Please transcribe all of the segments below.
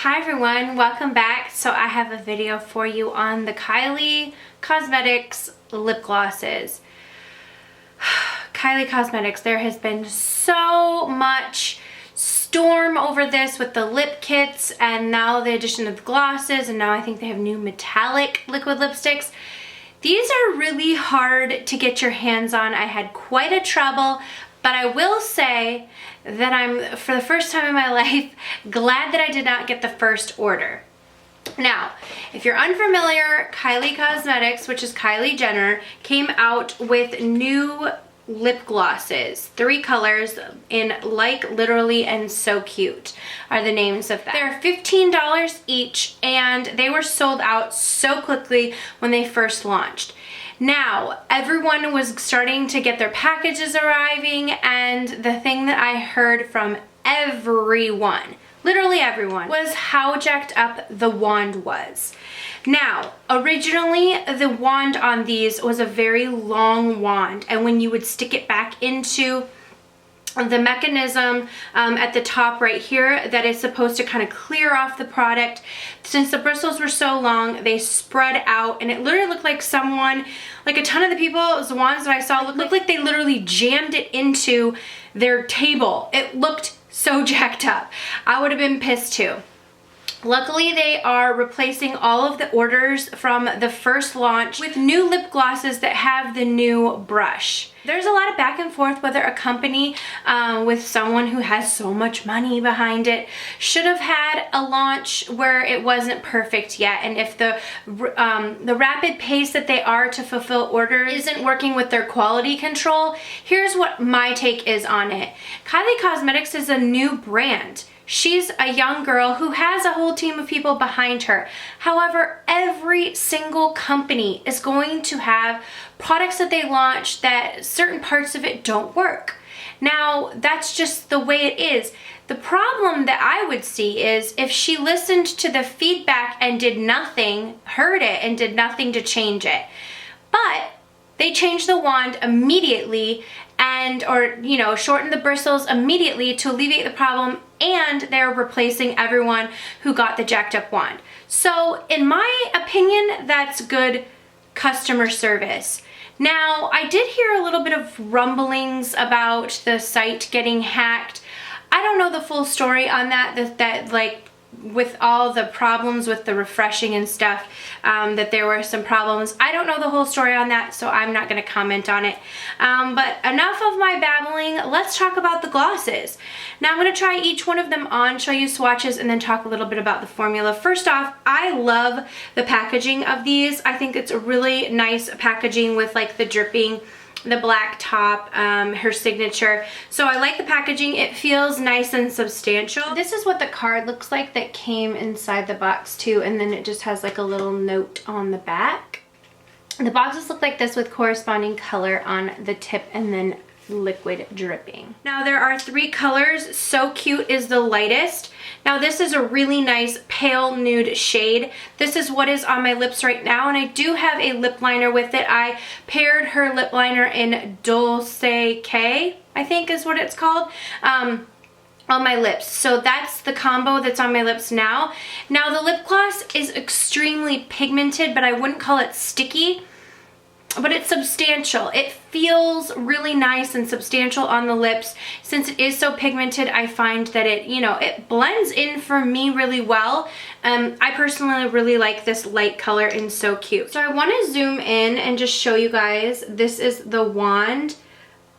Hi everyone, welcome back. So I have a video for you on the Kylie Cosmetics lip glosses. Kylie Cosmetics, there has been so much storm over this with the lip kits and now the addition of the glosses, and now I think they have new metallic liquid lipsticks. These are really hard to get your hands on. I had quite a trouble, but I will say that I'm, for the first time in my life, glad that I did not get the first order. Now, if you're unfamiliar, Kylie Cosmetics, which is Kylie Jenner, came out with new lip glosses. 3 colors in Like, Literally, and So Cute are the names of them. They're $15 each, and they were sold out so quickly when they first launched. Now, everyone was starting to get their packages arriving, and the thing that I heard from everyone, literally everyone, was how jacked up the wand was. Now, originally the wand on these was a very long wand, and when you would stick it back into the mechanism at the top right here that is supposed to kind of clear off the product, since the bristles were so long, they spread out, and it literally looked like someone, like a ton of the people's wands that I saw looked like they literally jammed it into their table. It looked so jacked up. I would have been pissed too. Luckily, they are replacing all of the orders from the first launch with new lip glosses that have the new brush. There's a lot of back and forth whether a company with someone who has so much money behind it should have had a launch where it wasn't perfect yet, and if the rapid pace that they are to fulfill orders isn't working with their quality control. Here's what my take is on it. Kylie Cosmetics is a new brand. She's a young girl who has a whole team of people behind her. However, every single company is going to have products that they launch that certain parts of it don't work. Now, that's just the way it is. The problem that I would see is if she listened to the feedback and did nothing, heard it and did nothing to change it. But they changed the wand immediately or shortened the bristles immediately to alleviate the problem, and they're replacing everyone who got the jacked up wand. So in my opinion, that's good customer service. Now, I did hear a little bit of rumblings about the site getting hacked. I don't know the full story on that like with all the problems with the refreshing and stuff, that there were some problems. I don't know the whole story on that, so I'm not going to comment on it. But enough of my babbling. Let's talk about the glosses. Now I'm going to try each one of them on, show you swatches, and then talk a little bit about the formula. First off, I love the packaging of these. I think it's a really nice packaging with like the dripping, the black top, her signature. So I like the packaging. It feels nice and substantial. This is what the card looks like that came inside the box too, and then it just has like a little note on the back. The boxes look like this with corresponding color on the tip and then liquid dripping. Now there are 3 colors. So Cute is the lightest. Now this is a really nice pale nude shade. This is what is on my lips right now, and I do have a lip liner with it. I paired her lip liner in Dulce K, I think is what it's called, on my lips. So that's the combo that's on my lips now. Now the lip gloss is extremely pigmented, but I wouldn't call it sticky. But it's substantial. It feels really nice and substantial on the lips. Since it is so pigmented, I find that it blends in for me really well. I personally really like this light color in So Cute. So I want to zoom in and just show you guys. This is the wand.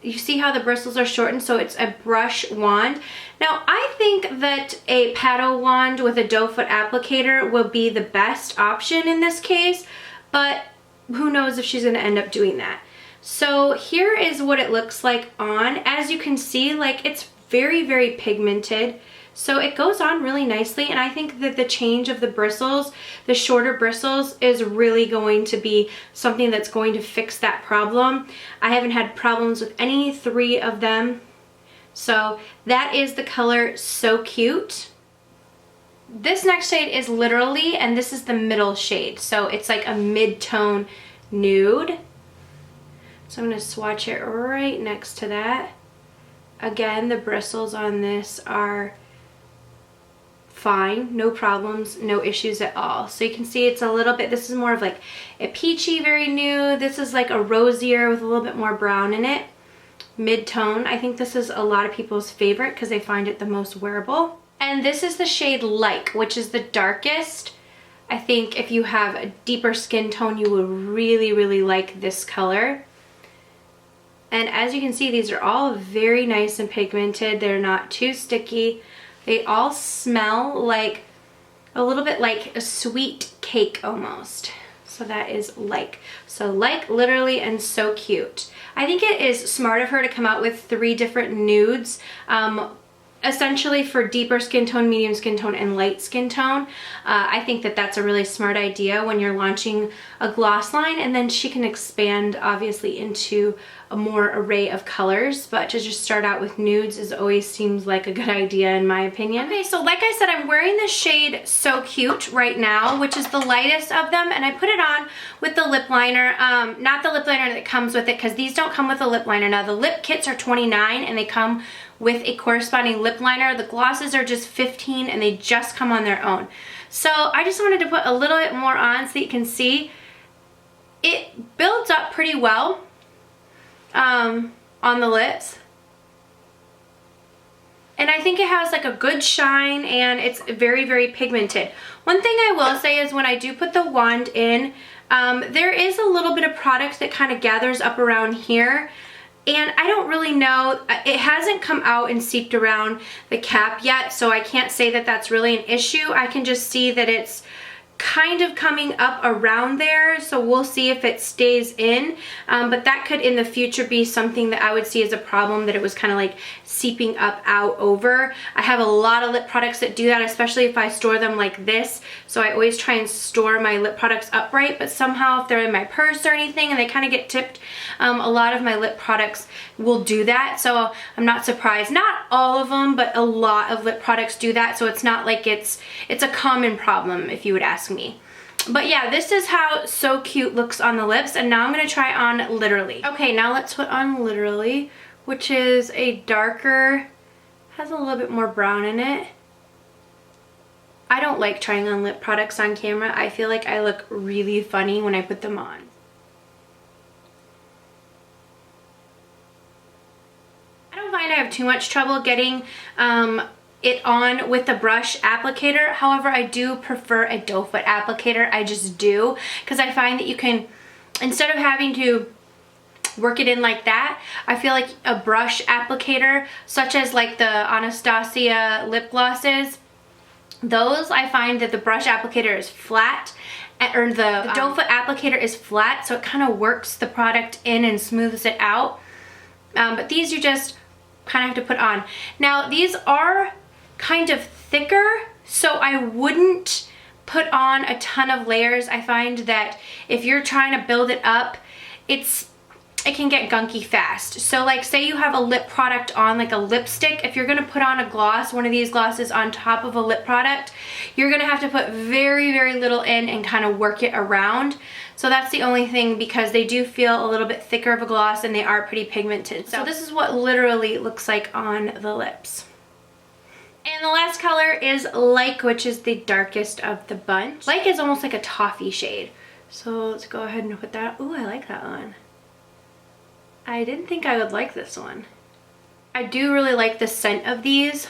You see how the bristles are shortened, so it's a brush wand. Now, I think that a paddle wand with a doe foot applicator will be the best option in this case, but who knows if she's going to end up doing that. So here is what it looks like on. As you can see, like, it's very, very pigmented. So it goes on really nicely, and I think that the change of the bristles, the shorter bristles, is really going to be something that's going to fix that problem. I haven't had problems with any 3 of them. So that is the color So Cute. This next shade is Literally, and this is the middle shade. So it's like a mid-tone nude. So I'm going to swatch it right next to that. Again, the bristles on this are fine, no problems, no issues at all. So you can see it's a little bit, this is more of like a peachy, very nude. This is like a rosier with a little bit more brown in it. Mid-tone. I think this is a lot of people's favorite because they find it the most wearable. And this is the shade Like, which is the darkest. I think if you have a deeper skin tone, you will really, really like this color. And as you can see, these are all very nice and pigmented. They're not too sticky. They all smell like a little bit like a sweet cake almost. So that is Like. So Like, literally, and so cute. I think it is smart of her to come out with 3 different nudes. Essentially for deeper skin tone, medium skin tone, and light skin tone. I think that that's a really smart idea when you're launching a gloss line, and then she can expand obviously into a more array of colors, but to just start out with nudes is always seems like a good idea in my opinion. Okay, so like I said, I'm wearing the shade So Cute right now, which is the lightest of them, and I put it on with the lip liner, not the lip liner that comes with it, because these don't come with a lip liner. Now the lip kits are $29 and they come with a corresponding lip liner. The glosses are just $15 and they just come on their own. So I just wanted to put a little bit more on so you can see it builds up pretty well on the lips. And I think it has like a good shine, and it's very, very pigmented. One thing I will say is when I do put the wand in, there is a little bit of product that kind of gathers up around here. And I don't really know, it hasn't come out and seeped around the cap yet, so I can't say that that's really an issue. I can just see that it's kind of coming up around there, so we'll see if it stays in, but that could in the future be something that I would see as a problem, that it was kind of like seeping up out over. I have a lot of lip products that do that, especially if I store them like this, so I always try and store my lip products upright, but somehow if they're in my purse or anything and they kind of get tipped, a lot of my lip products will do that, so I'm not surprised. Not all of them, but a lot of lip products do that, so it's not like it's a common problem if you would ask me. But yeah, this is how So Cute looks on the lips, and now I'm going to try on Literally. Okay, now let's put on Literally, which is a darker, has a little bit more brown in it. I don't like trying on lip products on camera. I feel like I look really funny when I put them on. I don't find I have too much trouble getting it on with the brush applicator. However, I do prefer a doe foot applicator. I just do, because I find that you can, instead of having to work it in like that, I feel like a brush applicator, such as like the Anastasia lip glosses, those I find that the brush applicator is flat, or the doe foot applicator is flat, so it kind of works the product in and smooths it out. But these you just kind of have to put on. Now these are kind of thicker, so I wouldn't put on a ton of layers. I find that if you're trying to build it up, it can get gunky fast. So like say you have a lip product on, like a lipstick, if you're gonna put on a gloss, one of these glosses on top of a lip product, you're gonna have to put very, very little in and kind of work it around. So that's the only thing, because they do feel a little bit thicker of a gloss and they are pretty pigmented. So this is what Literally looks like on the lips. And the last color is Like, which is the darkest of the bunch. Like is almost like a toffee shade. So let's go ahead and put that. Ooh, I like that one. I didn't think I would like this one. I do really like the scent of these.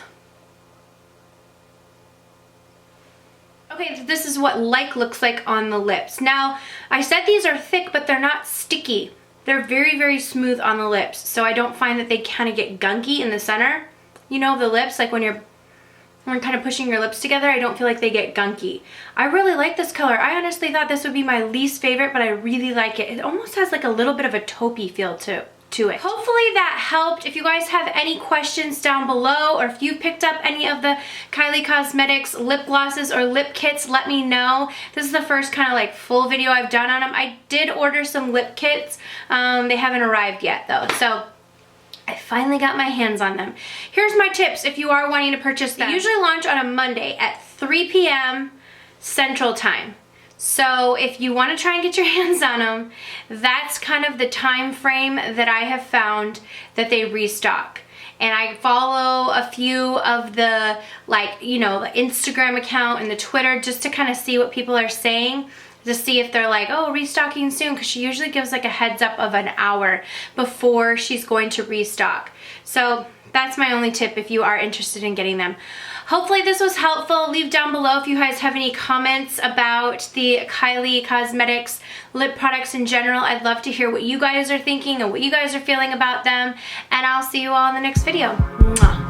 Okay, this is what Like looks like on the lips. Now, I said these are thick, but they're not sticky. They're very, very smooth on the lips, so I don't find that they kind of get gunky in the center. You know, the lips, like when you're kind of pushing your lips together, I don't feel like they get gunky. I really like this color. I honestly thought this would be my least favorite, but I really like it. It almost has like a little bit of a taupey feel to it. Hopefully that helped. If you guys have any questions down below, or if you picked up any of the Kylie Cosmetics lip glosses or lip kits, let me know. This is the first kind of like full video I've done on them. I did order some lip kits. They haven't arrived yet though, so I finally got my hands on them. Here's my tips if you are wanting to purchase them. They usually launch on a Monday at 3 p.m. Central Time. So if you want to try and get your hands on them, that's kind of the time frame that I have found that they restock. and I follow a few of the, like, you know, the Instagram account and the Twitter just to kind of see what people are saying, to see if they're like, oh, restocking soon, because she usually gives like a heads up of an hour before she's going to restock. So that's my only tip if you are interested in getting them. Hopefully this was helpful. Leave down below if you guys have any comments about the Kylie Cosmetics lip products in general. I'd love to hear what you guys are thinking and what you guys are feeling about them. And I'll see you all in the next video. Mwah.